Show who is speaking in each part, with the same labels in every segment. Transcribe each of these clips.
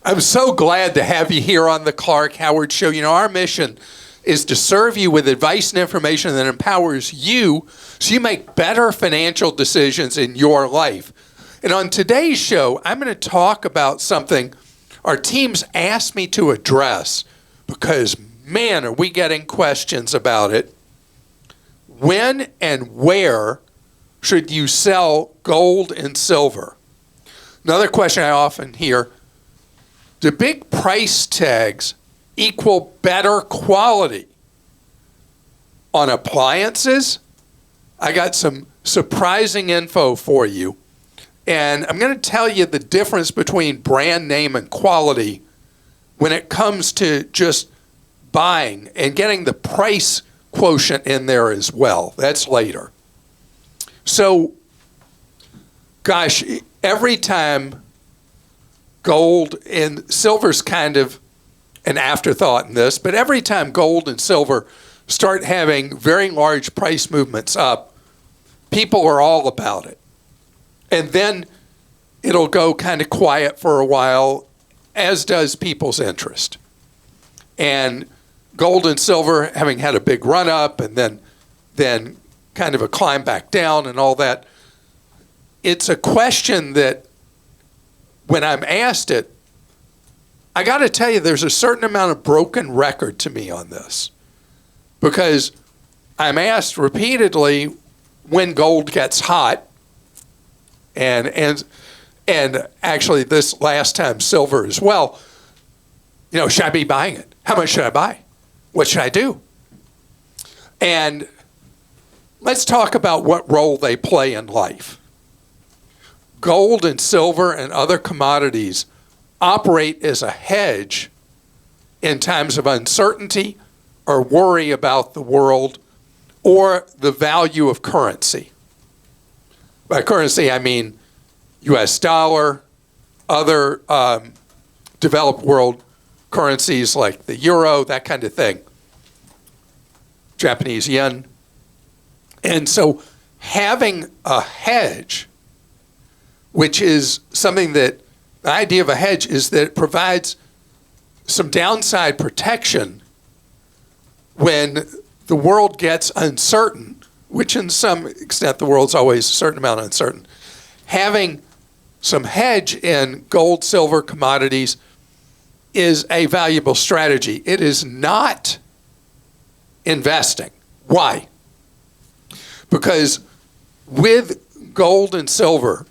Speaker 1: I'm so glad to have you here on the Clark Howard Show. You know, our mission is to serve you with advice and information that empowers you so you make better financial decisions in your life. And on today's show, I'm going to talk about something our teams asked me to address because, man, are we getting questions about it. When and where should you sell gold and silver? Another question I often hear, do big price tags equal better quality on appliances? I got some surprising info for you. And I'm going to tell you the difference between brand name and quality when it comes to just buying and getting the price quotient in there as well. That's later. So, gosh, every time gold and silver's kind of an afterthought in this, but every time gold and silver start having very large price movements up, people are all about it. And then it'll go kind of quiet for a while, as does people's interest. And gold and silver having had a big run up and then kind of a climb back down and all that, it's a question that when I'm asked it, I got to tell you, there's a certain amount of broken record to me on this because I'm asked repeatedly when gold gets hot, and actually this last time silver as well. You know, should I be buying it? How much should I buy? What should I do? And let's talk about what role they play in life. Gold and silver and other commodities operate as a hedge in times of uncertainty or worry about the world or the value of currency. By currency, I mean U.S. dollar, other developed world currencies like the euro, that kind of thing, Japanese yen. And so having a hedge, which is something that the idea of a hedge is that it provides some downside protection when the world gets uncertain, which in some extent the world's always a certain amount uncertain. Having some hedge in gold, silver, commodities is a valuable strategy. It is not investing. Why? Because with gold and silver,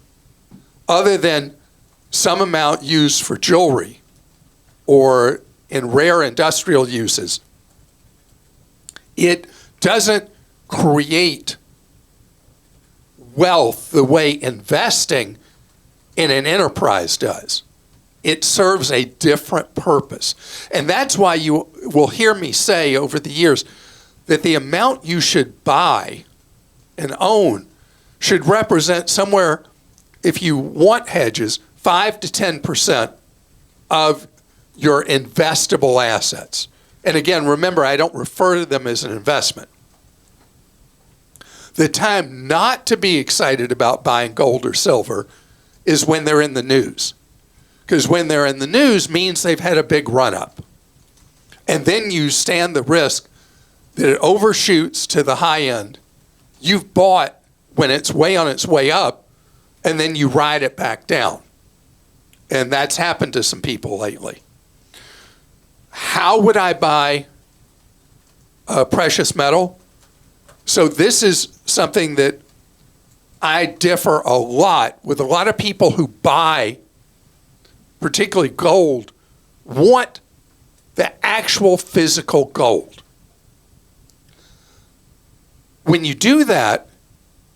Speaker 1: other than some amount used for jewelry or in rare industrial uses, it doesn't create wealth the way investing in an enterprise does. It serves a different purpose. And that's why you will hear me say over the years that the amount you should buy and own should represent somewhere, if you want hedges, 5 to 10% of your investable assets. And again, remember, I don't refer to them as an investment. The time not to be excited about buying gold or silver is when they're in the news. Because when they're in the news means they've had a big run up. And then you stand the risk that it overshoots to the high end. You've bought when it's way on its way up, and then you ride it back down. And that's happened to some people lately. How would I buy a precious metal? So this is something that I differ a lot with. A lot of people who buy, particularly gold, want the actual physical gold. When you do that,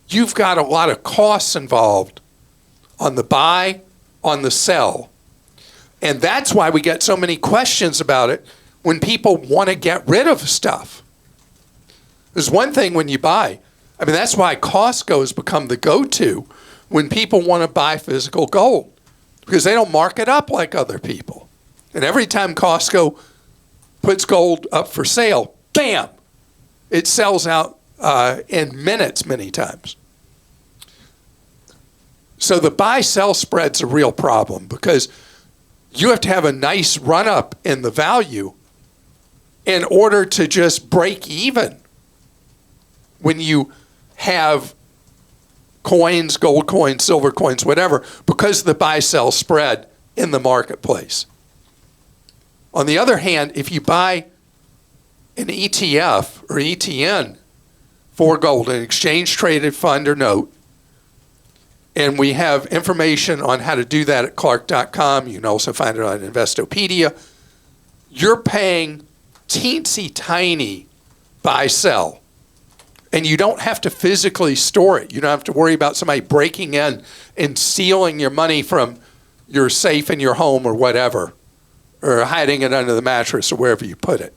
Speaker 1: you've got a lot of costs involved on the buy, on the sell. And that's why we get so many questions about it when people want to get rid of stuff. There's one thing when you buy. I mean, that's why Costco has become the go-to when people want to buy physical gold, because they don't mark it up like other people. And every time Costco puts gold up for sale, bam, it sells out in minutes many times. So the buy-sell spread's a real problem because you have to have a nice run-up in the value in order to just break even when you have coins, gold coins, silver coins, whatever, because of the buy-sell spread in the marketplace. On the other hand, if you buy an ETF or ETN for gold, an exchange-traded fund or note, and we have information on how to do that at clark.com. You can also find it on Investopedia. You're paying teensy tiny buy-sell, and you don't have to physically store it. You don't have to worry about somebody breaking in and stealing your money from your safe in your home or whatever, or hiding it under the mattress or wherever you put it.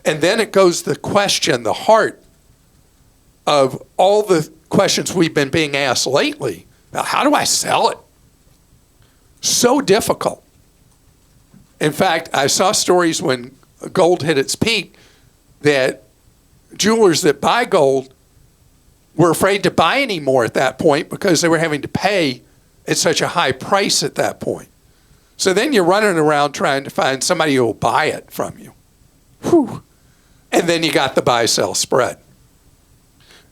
Speaker 1: And then it goes the question, the heart of all the questions we've been being asked lately. Now, how do I sell it? So difficult. In fact, I saw stories when gold hit its peak that jewelers that buy gold were afraid to buy any more at that point because they were having to pay at such a high price at that point. So then you're running around trying to find somebody who will buy it from you. Whew. And then you got the buy-sell spread.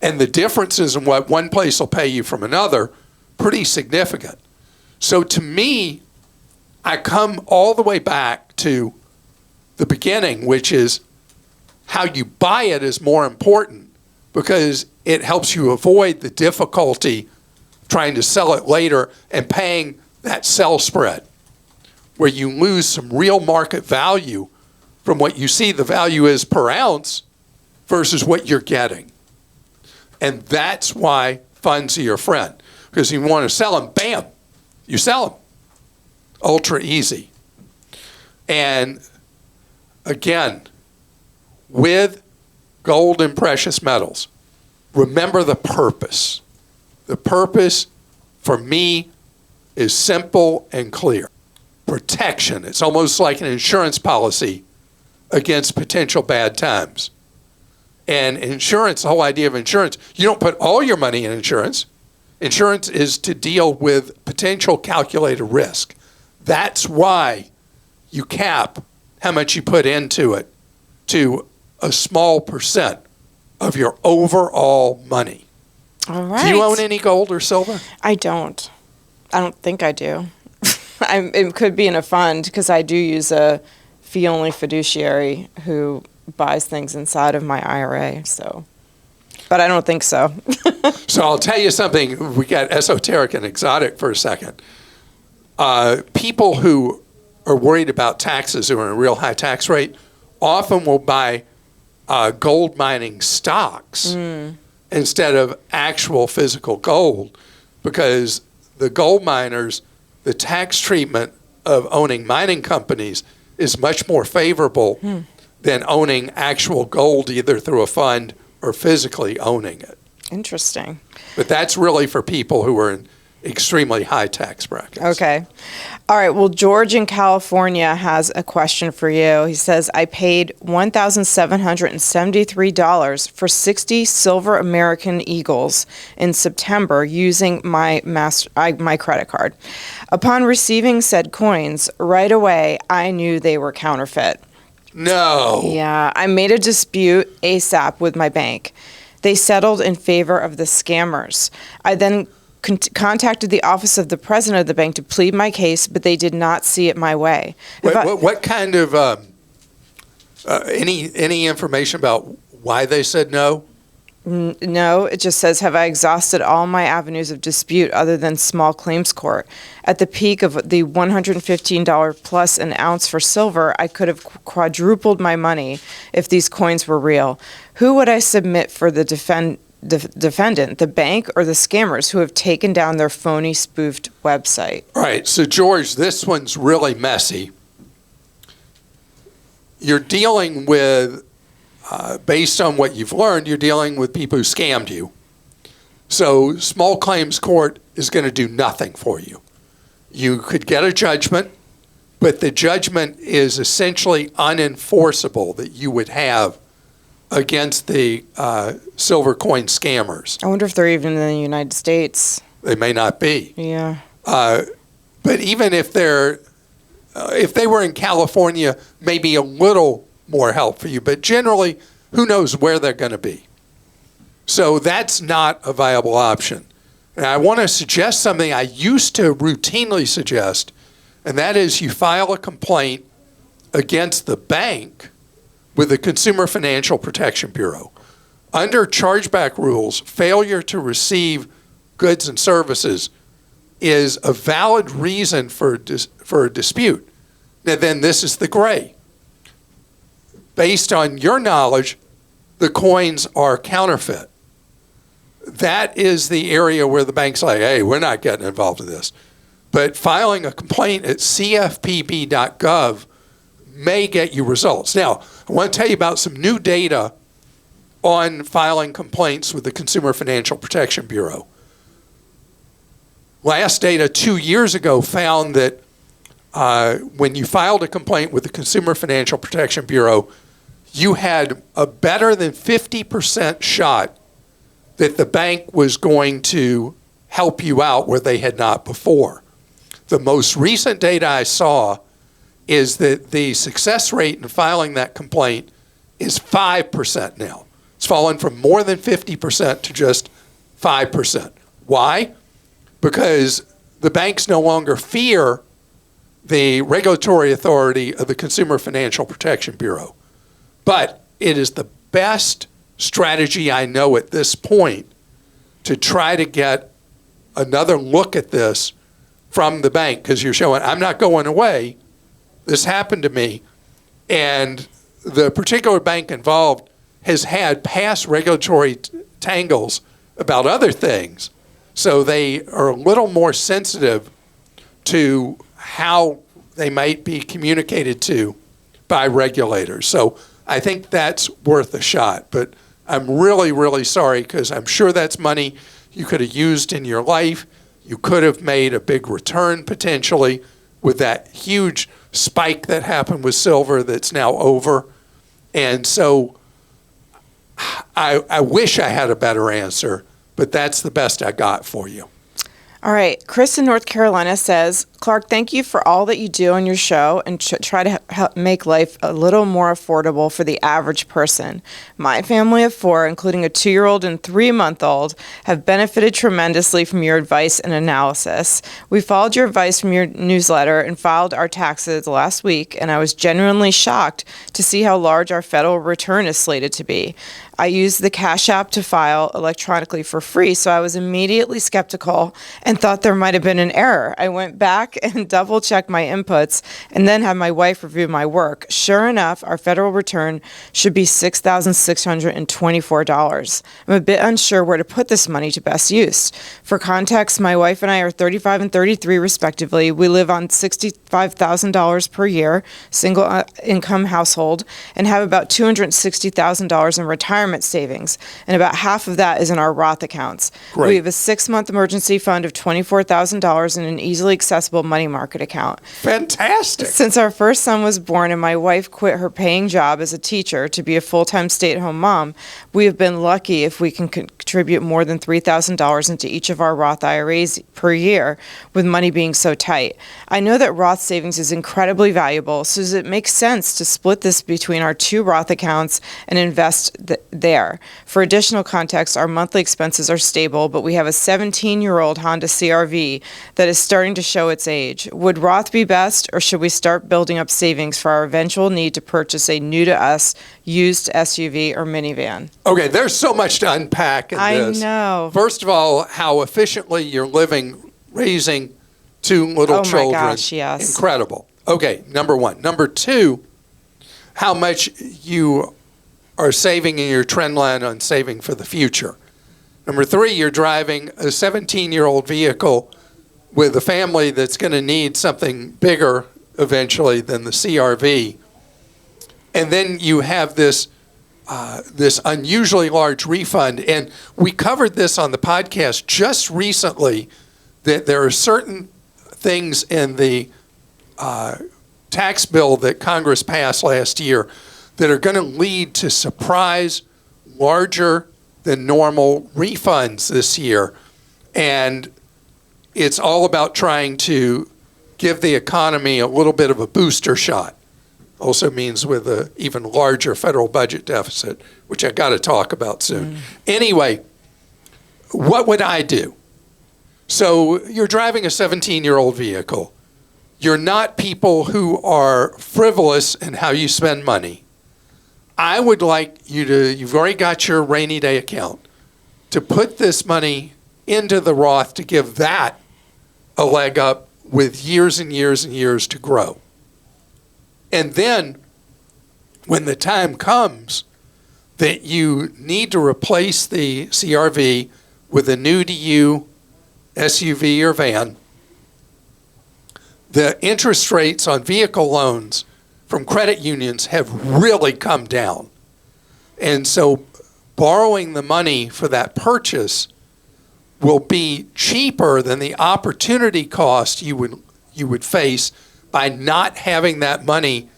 Speaker 1: And the differences in what one place will pay you from another, pretty significant. So to me, I come all the way back to the beginning, which is how you buy it is more important because it helps you avoid the difficulty trying to sell it later and paying that sell spread, where you lose some real market value from what you see the value is per ounce versus what you're getting. And that's why funds are your friend. Because you want to sell them, bam, you sell them. Ultra easy. And again, with gold and precious metals, remember the purpose. The purpose for me is simple and clear. Protection. It's almost like an insurance policy against potential bad times. And insurance, the whole idea of insurance, you don't put all your money in insurance. Insurance is to deal with potential calculated risk. That's why you cap how much you put into it to a small percent of your overall money.
Speaker 2: All right.
Speaker 1: Do you own any gold or silver?
Speaker 2: I don't. I don't think I do. It could be in a fund because I do use a fee-only fiduciary who buys things inside of my IRA. So, but I don't think so.
Speaker 1: So I'll tell you something. We got esoteric and exotic for a second. People who are worried about taxes, who are in a real high tax rate, often will buy gold mining stocks instead of actual physical gold, because the gold miners, the tax treatment of owning mining companies is much more favorable than owning actual gold, either through a fund or physically owning it.
Speaker 2: Interesting.
Speaker 1: But that's really for people who are in extremely high tax brackets.
Speaker 2: Okay. All right. Well, George in California has a question for you. He says, I paid $1,773 for 60 silver American Eagles in September using my credit card. Upon receiving said coins, right away, I knew they were counterfeit.
Speaker 1: No.
Speaker 2: Yeah. I made a dispute ASAP with my bank. They settled in favor of the scammers. I then contacted the office of the president of the bank to plead my case, but they did not see it my way.
Speaker 1: What kind of any information about why they said no?
Speaker 2: No, it just says, have I exhausted all my avenues of dispute other than small claims court? At the peak of the $115 plus an ounce for silver, I could have quadrupled my money if these coins were real. Who would I submit for the defendant, the bank or the scammers who have taken down their phony spoofed website?
Speaker 1: All right, so George, this one's really messy. You're dealing with, based on what you've learned, you're dealing with people who scammed you. So small claims court is going to do nothing for you. You could get a judgment, but the judgment is essentially unenforceable that you would have against the silver coin scammers.
Speaker 2: I wonder if they're even in the United States.
Speaker 1: They may not be.
Speaker 2: Yeah.
Speaker 1: But even if they're if they were in California, maybe a little more help for you. But generally, who knows where they're going to be. So that's not a viable option. And I want to suggest something I used to routinely suggest, and that is you file a complaint against the bank with the Consumer Financial Protection Bureau. Under chargeback rules, failure to receive goods and services is a valid reason for a dispute. Now then, this is the gray. Based on your knowledge, the coins are counterfeit. That is the area where the bank's like, hey, we're not getting involved in this. But filing a complaint at cfpb.gov may get you results. Now, I want to tell you about some new data on filing complaints with the Consumer Financial Protection Bureau. Last data 2 years ago found that when you filed a complaint with the Consumer Financial Protection Bureau, you had a better than 50% shot that the bank was going to help you out where they had not before. The most recent data I saw is that the success rate in filing that complaint is 5% now. It's fallen from more than 50% to just 5%. Why? Because the banks no longer fear the regulatory authority of the Consumer Financial Protection Bureau. But it is the best strategy I know at this point to try to get another look at this from the bank, because you're showing, I'm not going away. This happened to me. And the particular bank involved has had past regulatory tangles about other things. So they are a little more sensitive to how they might be communicated to by regulators. So I think that's worth a shot. But I'm really, really sorry, because I'm sure that's money you could have used in your life. You could have made a big return potentially with that huge spike that happened with silver that's now over. And so I wish I had a better answer, but that's the best I got for you.
Speaker 2: All right. Chris in North Carolina says, Clark, thank you for all that you do on your show and try to help make life a little more affordable for the average person. My family of 4, including a 2-year-old and 3-month-old, have benefited tremendously from your advice and analysis. We followed your advice from your newsletter and filed our taxes last week, and I was genuinely shocked to see how large our federal return is slated to be. I used the Cash App to file electronically for free, so I was immediately skeptical and thought there might have been an error. I went back and double-checked my inputs and then had my wife review my work. Sure enough, our federal return should be $6,624. I'm a bit unsure where to put this money to best use. For context, my wife and I are 35 and 33 respectively. We live on $65,000 per year, single income household, and have about $260,000 in retirement savings, and about half of that is in our Roth accounts.
Speaker 1: Great.
Speaker 2: We have a 6-month emergency fund of $24,000 in an easily accessible money market account.
Speaker 1: Fantastic.
Speaker 2: Since our first son was born and my wife quit her paying job as a teacher to be a full-time stay-at-home mom, we have been lucky if we can contribute more than $3,000 into each of our Roth IRAs per year, with money being so tight. I know that Roth savings is incredibly valuable, so does it make sense to split this between our 2 Roth accounts and invest there? For additional context, our monthly expenses are stable, but we have a 17-year-old Honda CR-V that is starting to show its age. Would Roth be best, or should we start building up savings for our eventual need to purchase a new-to-us used SUV or minivan?
Speaker 1: Okay, there's so much to unpack in this.
Speaker 2: I know.
Speaker 1: First of all, how efficiently you're living, raising 2 little children.
Speaker 2: Oh my gosh, yes.
Speaker 1: Incredible. Okay, number 1. Number 2, how much you are saving in your trend line on saving for the future. Number 3, you're driving a 17-year-old vehicle with a family that's going to need something bigger eventually than the CR-V. And then you have this unusually large refund. And we covered this on the podcast just recently, that there are certain things in the tax bill that Congress passed last year that are going to lead to surprise, larger than normal refunds this year. And it's all about trying to give the economy a little bit of a booster shot. Also means with an even larger federal budget deficit, which I got to talk about soon. Anyway, what would I do? So you're driving a 17-year-old vehicle. You're not people who are frivolous in how you spend money. I would like you to, you've already got your rainy day account, to put this money into the Roth to give that a leg up with years and years and years to grow. And then when the time comes that you need to replace the CRV with a new to you SUV or van, the interest rates on vehicle loans from credit unions have really come down. And so borrowing the money for that purchase will be cheaper than the opportunity cost you would face by not having that money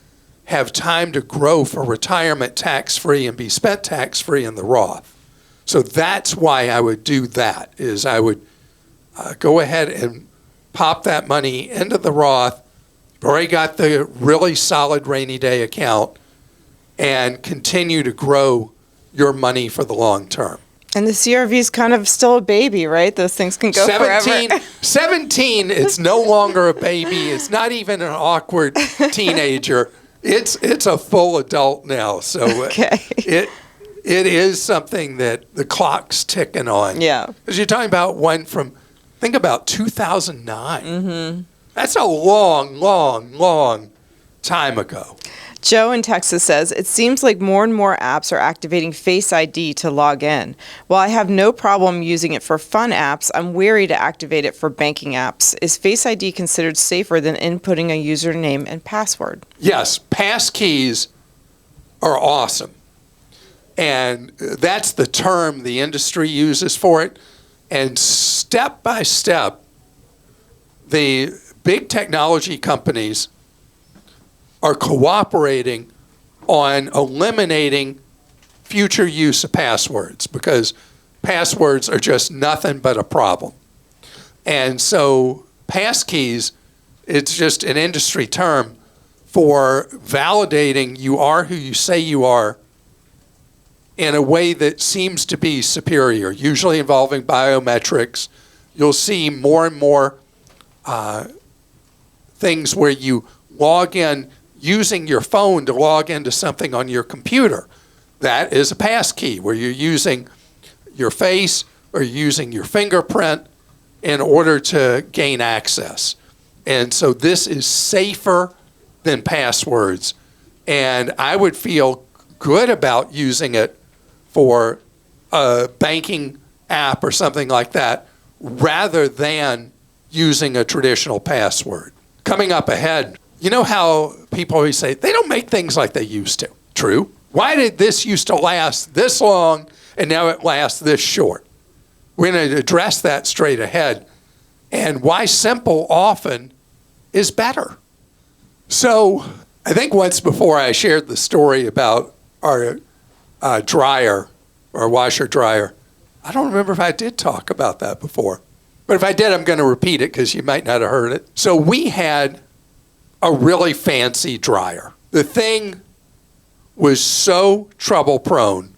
Speaker 1: have time to grow for retirement tax-free and be spent tax-free in the Roth. So that's why I would do that, is I would go ahead and pop that money into the Roth. You've already got the really solid rainy day account, and continue to grow your money for the long term.
Speaker 2: And the CRV is kind of still a baby, right? Those things can go
Speaker 1: 17,
Speaker 2: forever.
Speaker 1: 17, it's no longer a baby. It's not even an awkward teenager. It's a full adult now. So
Speaker 2: Okay.
Speaker 1: it is something that the clock's ticking on.
Speaker 2: Yeah.
Speaker 1: Because you're talking about one from, think about 2009. Mm-hmm. That's a long, long, long time ago.
Speaker 2: Joe in Texas says, it seems like more and more apps are activating Face ID to log in. While I have no problem using it for fun apps, I'm wary to activate it for banking apps. Is Face ID considered safer than inputting a username and password?
Speaker 1: Yes, passkeys are awesome. And that's the term the industry uses for it. And step by step, the big technology companies are cooperating on eliminating future use of passwords, because passwords are just nothing but a problem. And so passkeys, it's just an industry term for validating you are who you say you are in a way that seems to be superior, usually involving biometrics. You'll see more and more things where you log in using your phone to log into something on your computer. That is a passkey, where you're using your face or using your fingerprint in order to gain access. And so this is safer than passwords. And I would feel good about using it for a banking app or something like that, rather than using a traditional password. Coming up ahead, you know how people always say, they don't make things like they used to. True. Why did this used to last this long and now it lasts this short? We're going to address that straight ahead, and why simple often is better. So I think once before I shared the story about our dryer, or washer dryer. I don't remember if I did talk about that before. But if I did, I'm going to repeat it because you might not have heard it. So we had a really fancy dryer. The thing was so trouble prone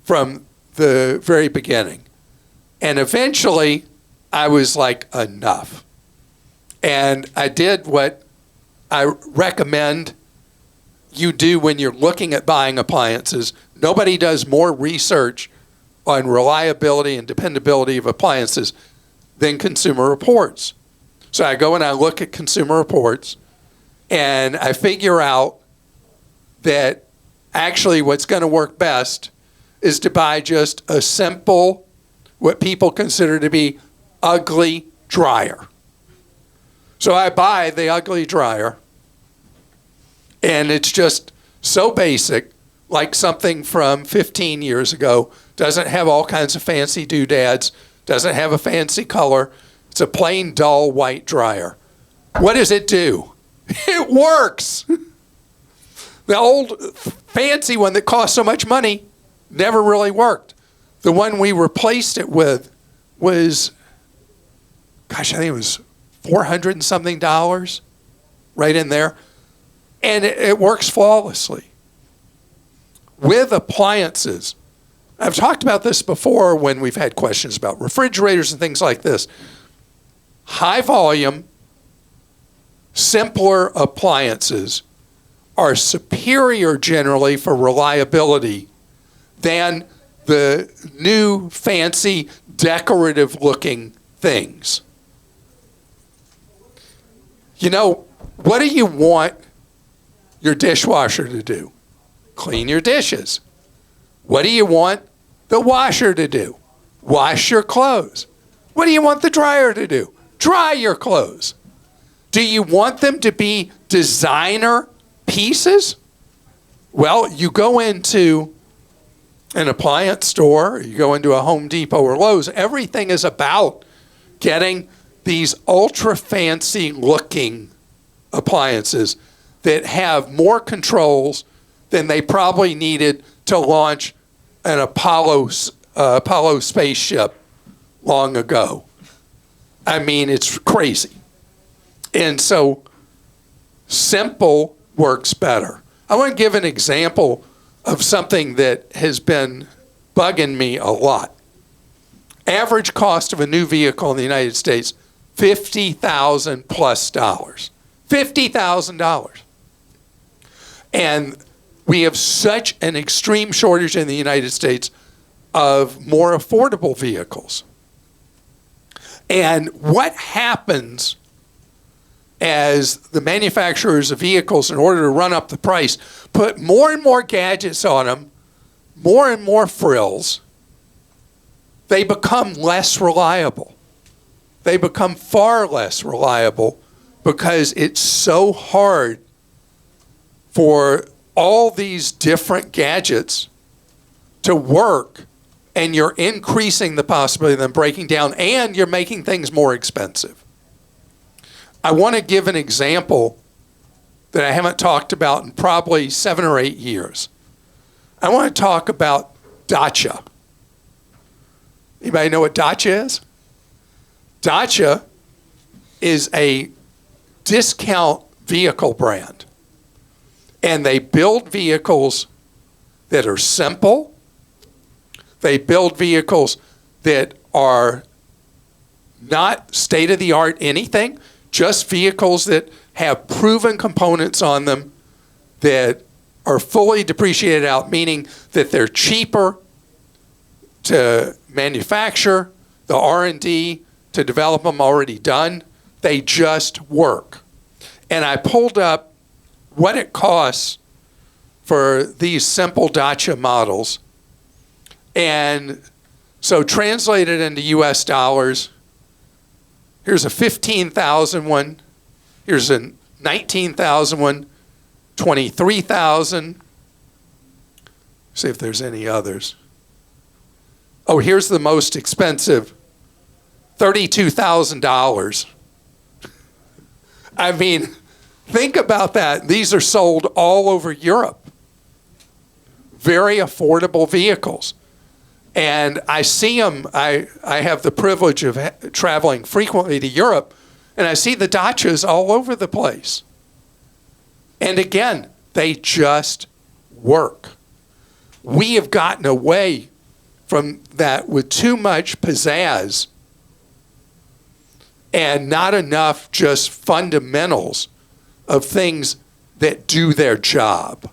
Speaker 1: from the very beginning. And eventually I was like, enough. And I did what I recommend you do when you're looking at buying appliances. Nobody does more research on reliability and dependability of appliances than Consumer Reports. So I go and I look at Consumer Reports, and I figure out that actually what's going to work best is to buy just a simple, what people consider to be ugly dryer. So I buy the ugly dryer, and it's just so basic, like something from 15 years ago. Doesn't have all kinds of fancy doodads, doesn't have a fancy color. It's a plain, dull, white dryer. What does it do? It works. The old fancy one that cost so much money never really worked. The one we replaced it with was, I think it was $400 and something. right in there, and it works flawlessly. With appliances, I've talked about this before when we've had questions about refrigerators and things like this. High volume, simpler appliances are superior generally for reliability than the new, fancy, decorative-looking things. You know, what do you want your dishwasher to do? Clean your dishes. What do you want the washer to do? Wash your clothes. What do you want the dryer to do? Dry your clothes. Do you want them to be designer pieces? Well, you go into an appliance store, you go into a Home Depot or Lowe's, everything is about getting these ultra fancy looking appliances that have more controls than they probably needed to launch an Apollo spaceship long ago. I mean, it's crazy. And so simple works better. I want to give an example of something that has been bugging me a lot. Average cost of a new vehicle in the United States, $50,000 plus. $50,000. And we have such an extreme shortage in the United States of more affordable vehicles. And what happens as the manufacturers of vehicles, in order to run up the price, put more and more gadgets on them, more and more frills, they become less reliable. They become far less reliable because it's so hard for all these different gadgets to work, and you're increasing the possibility of them breaking down, and you're making things more expensive. I want to give an example that I haven't talked about in probably 7 or 8 years. I want to talk about Dacia. Anybody know what Dacia is? Dacia is a discount vehicle brand. And they build vehicles that are simple. They build vehicles that are not state-of-the-art anything, just vehicles that have proven components on them that are fully depreciated out, meaning that they're cheaper to manufacture, the R&D to develop them already done. They just work. And I pulled up what it costs for these simple Dacia models. And so translated into US dollars, here's a 15,000 one, here's a 19,000 one, 23,000. See if there's any others. Oh, here's the most expensive, $32,000. I mean, think about that. These are sold all over Europe. Very affordable vehicles. And I see them, I have the privilege of traveling frequently to Europe, and I see the Dacias all over the place. And again, they just work. We have gotten away from that with too much pizzazz and not enough just fundamentals of things that do their job.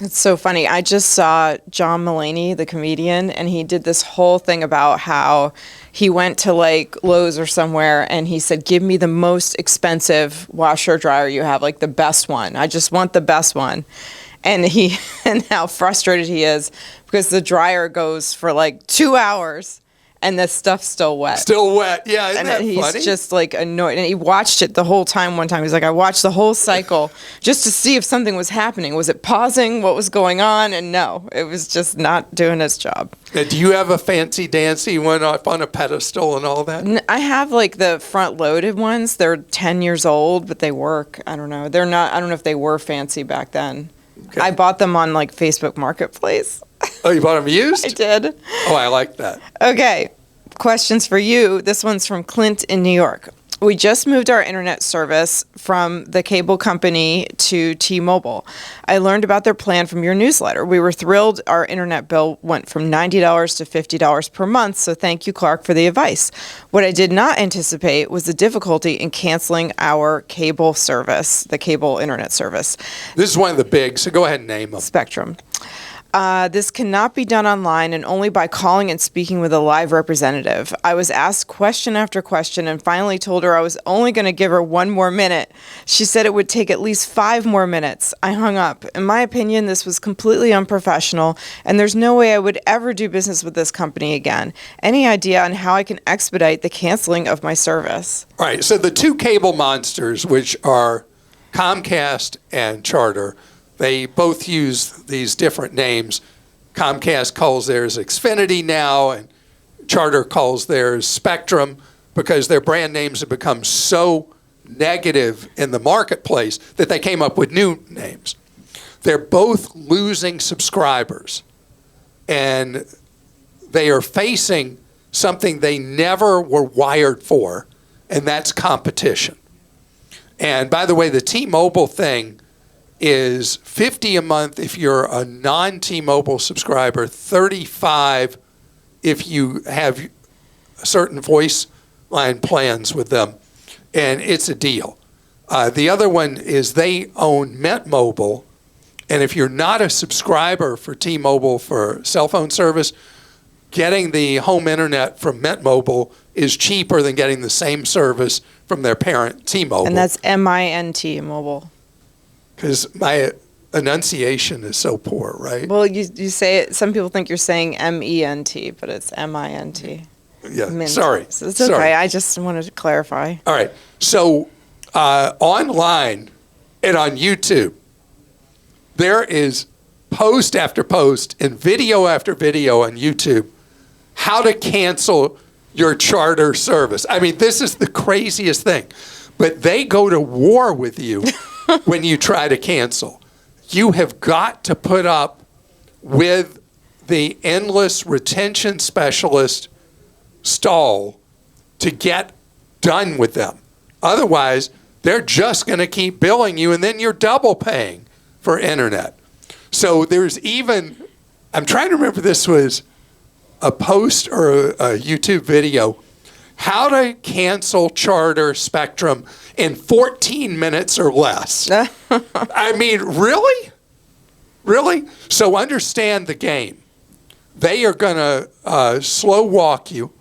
Speaker 2: It's so funny. I just saw John Mulaney, the comedian, and he did this whole thing about how he went to like Lowe's or somewhere and he said, give me the most expensive washer dryer you have, like the best one. I just want the best one. And how frustrated he is because the dryer goes for like 2 hours and the stuff's still wet.
Speaker 1: Still wet, yeah, isn't
Speaker 2: and
Speaker 1: that
Speaker 2: he's
Speaker 1: funny?
Speaker 2: just like annoyed. And he watched it the whole time one time. He's like, I watched the whole cycle just to see if something was happening. Was it pausing? What was going on? And no, it was just not doing its job.
Speaker 1: Now, do you have a fancy dancy one up on a pedestal and all that?
Speaker 2: I have like the front loaded ones. They're 10 years old, but they work. I don't know. They're not, I don't know if they were fancy back then. Okay. I bought them on like Facebook Marketplace.
Speaker 1: Oh, you bought them used?
Speaker 2: I did.
Speaker 1: Oh, I like that.
Speaker 2: Okay. Questions for you. This one's from Clint in New York. We just moved our internet service from the cable company to T-Mobile. I learned about their plan from your newsletter. We were thrilled our internet bill went from $90 to $50 per month, so thank you, Clark, for the advice. What I did not anticipate was the difficulty in canceling our cable service, the cable internet service.
Speaker 1: This is one of the big, so go ahead and name them.
Speaker 2: Spectrum. This cannot be done online and only by calling and speaking with a live representative. I was asked question after question and finally told her I was only going to give her 1 more minute. She said it would take at least 5 more minutes. I hung up. In my opinion, this was completely unprofessional, and there's no way I would ever do business with this company again. Any idea on how I can expedite the canceling of my service?
Speaker 1: All right, so the two cable monsters, which are Comcast and Charter, they both use these different names. Comcast calls theirs Xfinity now, and Charter calls theirs Spectrum, because their brand names have become so negative in the marketplace that they came up with new names. They're both losing subscribers, and they are facing something they never were wired for, and that's competition. And by the way, the T-Mobile thing is $50 a month if you're a non-T-Mobile subscriber, $35 if you have certain voice line plans with them, and it's a deal. The other one is they own Mint Mobile, and if you're not a subscriber for T-Mobile for cell phone service, getting the home internet from Mint Mobile is cheaper than getting the same service from their parent T-Mobile.
Speaker 2: And that's MINT Mobile.
Speaker 1: Because my enunciation is so poor, right?
Speaker 2: Well, you say it, some people think you're saying MENT, but it's MINT.
Speaker 1: Yeah,
Speaker 2: Mint.
Speaker 1: sorry.
Speaker 2: So it's okay.
Speaker 1: Sorry.
Speaker 2: I just wanted to clarify.
Speaker 1: All right. So online and on YouTube, there is post after post and video after video on YouTube how to cancel your Charter service. I mean, this is the craziest thing. But they go to war with you when you try to cancel. You have got to put up with the endless retention specialist stall to get done with them. Otherwise, they're just going to keep billing you, and then you're double paying for internet. So there's even, I'm trying to remember if this was a post or a YouTube video, how to cancel Charter Spectrum in 14 minutes or less. I mean, really? Really? So understand the game. They are going to slow walk you.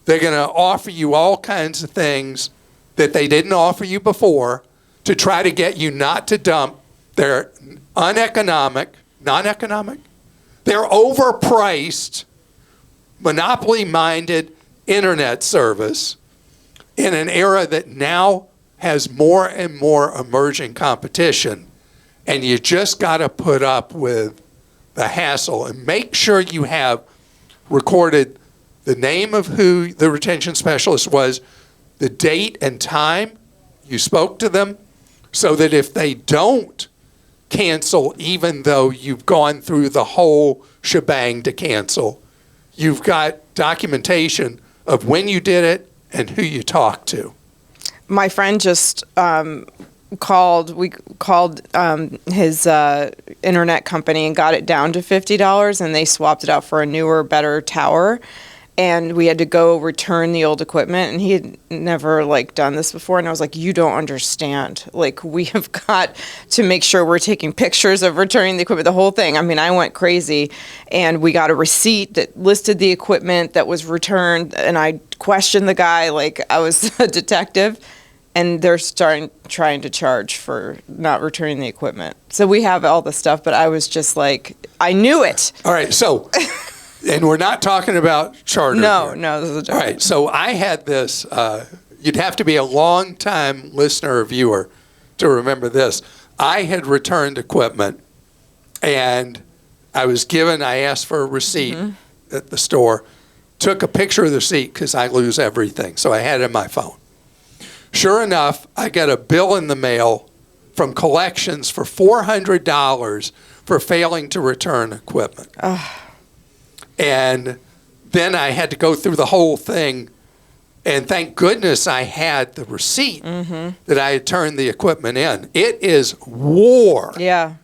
Speaker 1: They're going to offer you all kinds of things that they didn't offer you before to try to get you not to dump their uneconomic, non-economic, they're overpriced, monopoly-minded internet service in an era that now has more and more emerging competition, and you just got to put up with the hassle and make sure you have recorded the name of who the retention specialist was, the date and time you spoke to them, so that if they don't cancel, even though you've gone through the whole shebang to cancel, you've got documentation of when you did it and who you talked to.
Speaker 2: My friend just called his internet company and got it down to $50, and they swapped it out for a newer, better tower. And we had to go return the old equipment, and he had never done this before. And I was like, you don't understand. We have got to make sure we're taking pictures of returning the equipment, the whole thing. I mean, I went crazy, and we got a receipt that listed the equipment that was returned. And I questioned the guy like I was a detective, and they're trying to charge for not returning the equipment. So we have all the stuff, but I was just like, I knew it.
Speaker 1: All right, so... And we're not talking about Charter.
Speaker 2: No,
Speaker 1: here.
Speaker 2: This is a joke.
Speaker 1: All right, so I had this, you'd have to be a long-time listener or viewer to remember this. I had returned equipment, and I asked for a receipt at the store, took a picture of the receipt because I lose everything, so I had it in my phone. Sure enough, I got a bill in the mail from collections for $400 for failing to return equipment. And then I had to go through the whole thing And thank goodness I had the receipt that I had turned the equipment in. It is war.
Speaker 2: Yeah.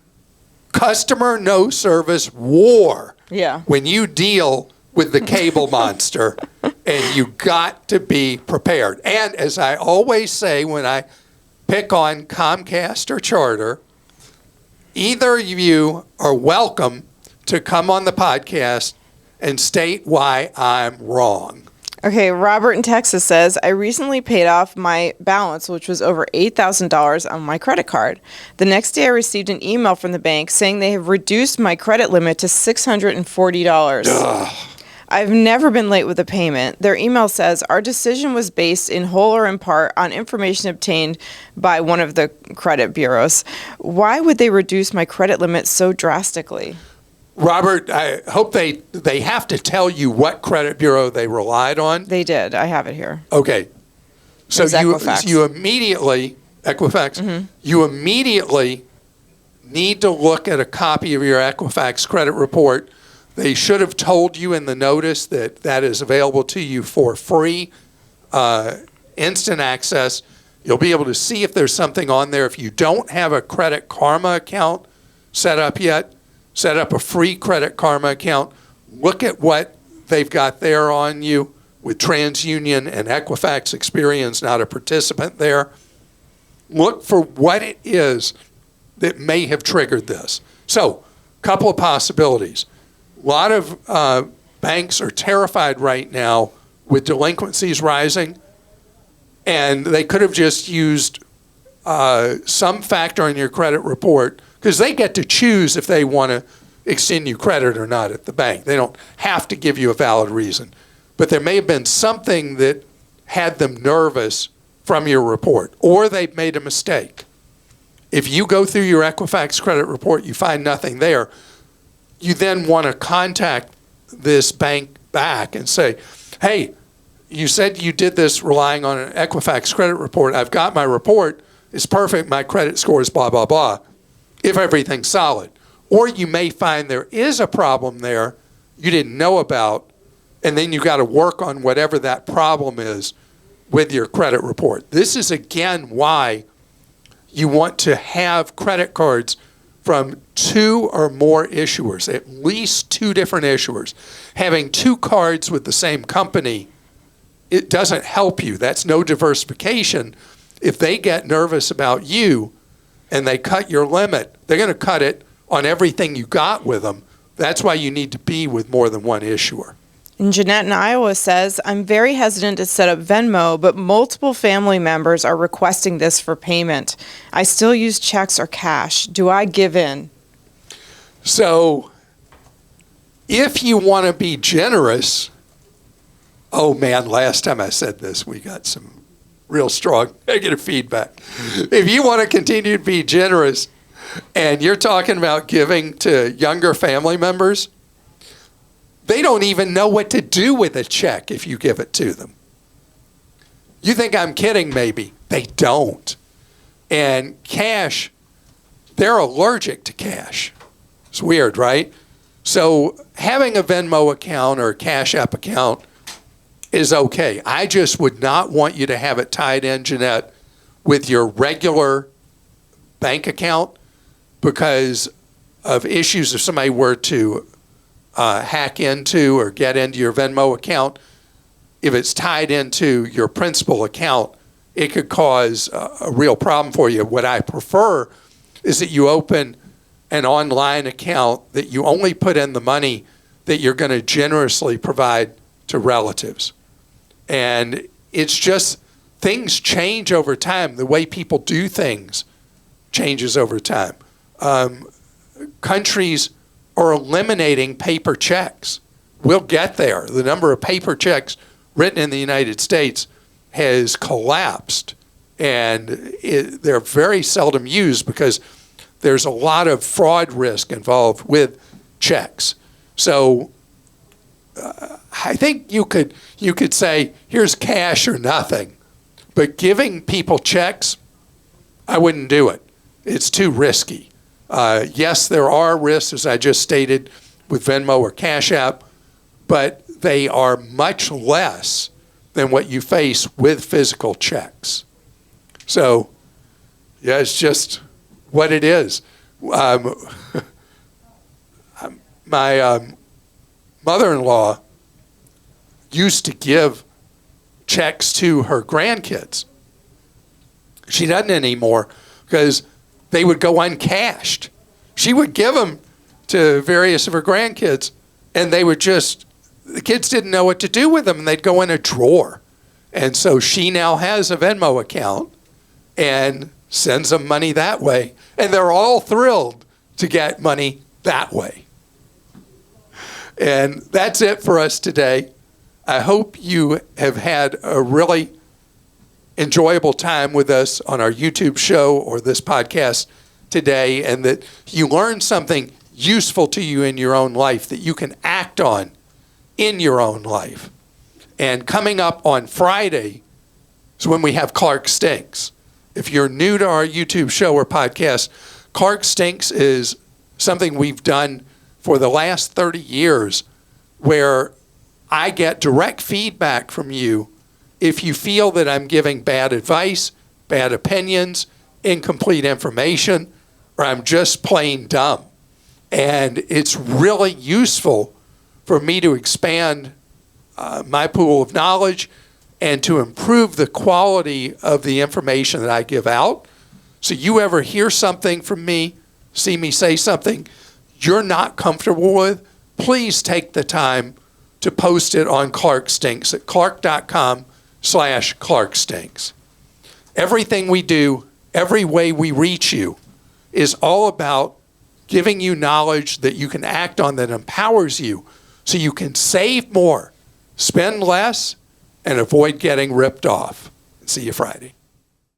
Speaker 1: Customer no service war.
Speaker 2: Yeah.
Speaker 1: When you deal with the cable monster, and you got to be prepared. And as I always say when I pick on Comcast or Charter, either of you are welcome to come on the podcast and state why I'm wrong.
Speaker 2: Okay, Robert in Texas says, I recently paid off my balance, which was over $8,000 on my credit card. The next day I received an email from the bank saying they have reduced my credit limit to $640.
Speaker 1: Ugh.
Speaker 2: I've never been late with a payment. Their email says, our decision was based in whole or in part on information obtained by one of the credit bureaus. Why would they reduce my credit limit so drastically?
Speaker 1: Robert, I hope they have to tell you what credit bureau they relied on.
Speaker 2: They did. I have it here.
Speaker 1: Okay. So
Speaker 2: It's Equifax.
Speaker 1: you immediately, Equifax, you immediately need to look at a copy of your Equifax credit report. They should have told you in the notice that that is available to you for free, instant access. You'll be able to see if there's something on there. If you don't have a Credit Karma account set up yet, set up a free Credit Karma account. Look at what they've got there on you with TransUnion and Equifax Experience, not a participant there. Look for what it is that may have triggered this. So, a couple of possibilities. A lot of banks are terrified right now with delinquencies rising, and they could have just used some factor in your credit report, because they get to choose if they want to extend you credit or not at the bank. They don't have to give you a valid reason. But there may have been something that had them nervous from your report, or they've made a mistake. If you go through your Equifax credit report, you find nothing there, you then want to contact this bank back and say, hey, you said you did this relying on an Equifax credit report. I've got my report. It's perfect. My credit score is blah, blah, blah, if everything's solid. Or you may find there is a problem there you didn't know about, and then you got to work on whatever that problem is with your credit report. This is, again, why you want to have credit cards from 2 or more issuers, at least 2 different issuers. Having 2 cards with the same company, it doesn't help you. That's no diversification. If they get nervous about you and they cut your limit, they're going to cut it on everything you got with them. That's why you need to be with more than one issuer.
Speaker 2: And Janette in Iowa says, I'm very hesitant to set up Venmo, but multiple family members are requesting this for payment. I still use checks or cash. Do I give in?
Speaker 1: So if you want to be generous, oh man, last time I said this, we got some real strong negative feedback. If you want to continue to be generous and you're talking about giving to younger family members, they don't even know what to do with a check if you give it to them. You think I'm kidding, maybe. They don't. And cash, they're allergic to cash. It's weird, right? So having a Venmo account or a Cash App account is okay. I just would not want you to have it tied in, Janette, with your regular bank account because of issues if somebody were to hack into or get into your Venmo account. If it's tied into your principal account, it could cause a real problem for you. What I prefer is that you open an online account that you only put in the money that you're going to generously provide to relatives. And it's just things change over time. The way people do things changes over time. Countries are eliminating paper checks. We'll get there. The number of paper checks written in the United States has collapsed, and they're very seldom used because there's a lot of fraud risk involved with checks. So I think you could say, here's cash or nothing. But giving people checks, I wouldn't do it. It's too risky. Yes, there are risks, as I just stated, with Venmo or Cash App, but they are much less than what you face with physical checks. So, yeah, it's just what it is. My mother-in-law used to give checks to her grandkids. She doesn't anymore because they would go uncashed. She would give them to various of her grandkids, and they would just, the kids didn't know what to do with them, and they'd go in a drawer. And so she now has a Venmo account and sends them money that way. And they're all thrilled to get money that way. And that's it for us today. I hope you have had a really enjoyable time with us on our YouTube show or this podcast today, and that you learned something useful to you in your own life that you can act on in your own life. And coming up on Friday is when we have Clark Stinks. If you're new to our YouTube show or podcast, Clark Stinks is something we've done for the last 30 years where I get direct feedback from you if you feel that I'm giving bad advice, bad opinions, incomplete information, or I'm just plain dumb. And it's really useful for me to expand my pool of knowledge and to improve the quality of the information that I give out. So you ever hear something from me, see me say something you're not comfortable with, please take the time to post it on Clark Stinks at clark.com/Clark Stinks. Everything we do, every way we reach you is all about giving you knowledge that you can act on that empowers you so you can save more, spend less, and avoid getting ripped off. See you Friday.